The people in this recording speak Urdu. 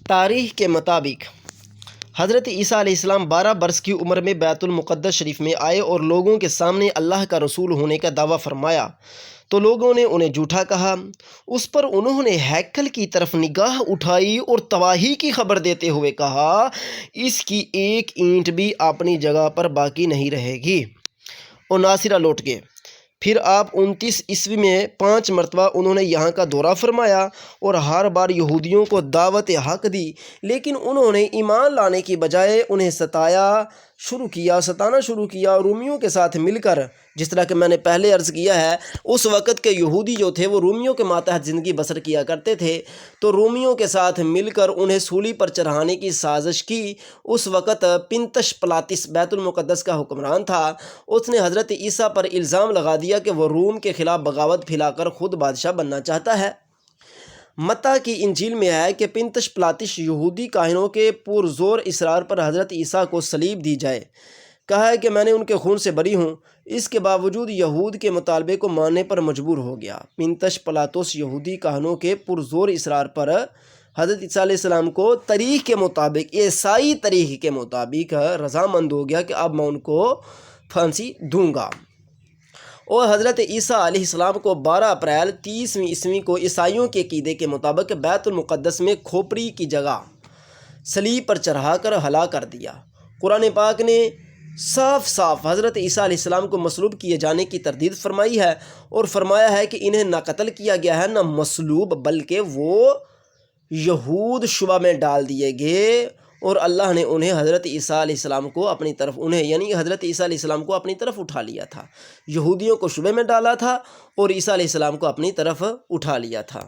تاریخ کے مطابق حضرت عیسیٰ علیہ السلام 12 برس کی عمر میں بیت المقدس شریف میں آئے اور لوگوں کے سامنے اللہ کا رسول ہونے کا دعویٰ فرمایا تو لوگوں نے انہیں جھوٹا کہا۔ اس پر انہوں نے ہیکل کی طرف نگاہ اٹھائی اور تباہی کی خبر دیتے ہوئے کہا، اس کی ایک اینٹ بھی اپنی جگہ پر باقی نہیں رہے گی، اور ناصرہ لوٹ گئے۔ پھر آپ 29 عیسوی میں 5 مرتبہ انہوں نے یہاں کا دورہ فرمایا اور ہر بار یہودیوں کو دعوت حق دی، لیکن انہوں نے ایمان لانے کی بجائے انہیں ستانا شروع کیا۔ رومیوں کے ساتھ مل کر، جس طرح کہ میں نے پہلے عرض کیا ہے، اس وقت کے یہودی جو تھے وہ رومیوں کے ماتحت زندگی بسر کیا کرتے تھے، تو رومیوں کے ساتھ مل کر انہیں سولی پر چڑھانے کی سازش کی۔ اس وقت پنتش پلاطس بیت المقدس کا حکمران تھا۔ اس نے حضرت عیسیٰ پر الزام لگا دیا کہ وہ روم کے خلاف بغاوت پھیلا کر خود بادشاہ بننا چاہتا ہے۔ متی کی انجیل میں ہے کہ پنتش پلاطس یہودی کاہنوں کے پرزور اصرار پر حضرت عیسیٰ کو صلیب دی جائے، کہا ہے کہ میں نے ان کے خون سے بری ہوں۔ اس کے باوجود یہود کے مطالبے کو ماننے پر مجبور ہو گیا۔ پنتش پلاطس یہودی کاہنوں کے پرزور اصرار پر حضرت عیسیٰ علیہ السلام کو تاریخ کے مطابق، عیسائی تاریخ کے مطابق رضامند ہو گیا کہ اب میں ان کو پھانسی دوں گا، اور حضرت عیسیٰ علیہ السلام کو 12 اپریل 30ویں عیسوی کو عیسائیوں کے عقیدے کے مطابق بیت المقدس میں کھوپڑی کی جگہ صلیب پر چڑھا کر ہلاک کر دیا۔ قرآن پاک نے صاف صاف حضرت عیسیٰ علیہ السلام کو مصلوب کیے جانے کی تردید فرمائی ہے، اور فرمایا ہے کہ انہیں نہ قتل کیا گیا ہے نہ مصلوب، بلکہ وہ یہود شبہ میں ڈال دیے گئے، اور اللہ نے انہیں حضرت عیسیٰ علیہ السلام کو اپنی طرف حضرت عیسیٰ علیہ السلام کو اپنی طرف اٹھا لیا تھا۔ یہودیوں کو شبہ میں ڈالا تھا اور عیسیٰ علیہ السلام کو اپنی طرف اٹھا لیا تھا۔